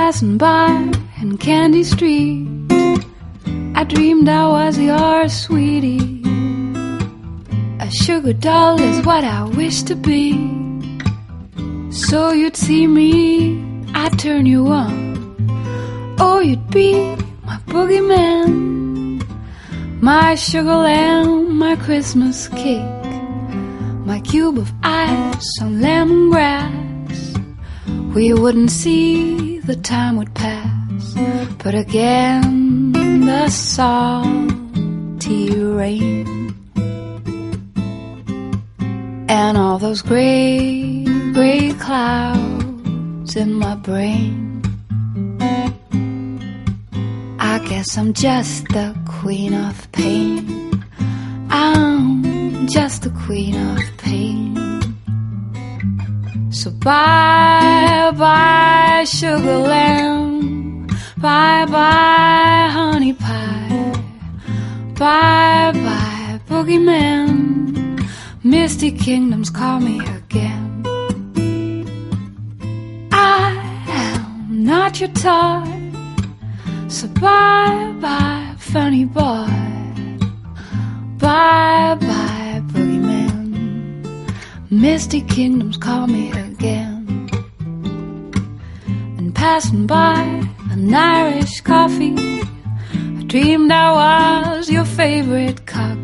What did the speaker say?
passing by in Candy Street, I dreamed I was your sweetie. A sugar doll is what I wish to be. So you'd see me, I'd turn you on. Oh, you'd be my boogeyman, my sugar lamb, my Christmas cake, my cube of ice on lemongrass. We wouldn't see, the time would pass, but again the salty rain and all those gray, gray clouds in my brain. I guess I'm just the queen of pain. I'm just the queen of pain. So bye bye sugar lamb, bye bye honey pie, bye bye boogeyman, misty kingdoms call me again. I am not your toy, so bye bye funny boy, bye bye boogeyman, misty kingdoms call me again. And passing by an Irish coffee, I dreamed I was your favorite cock.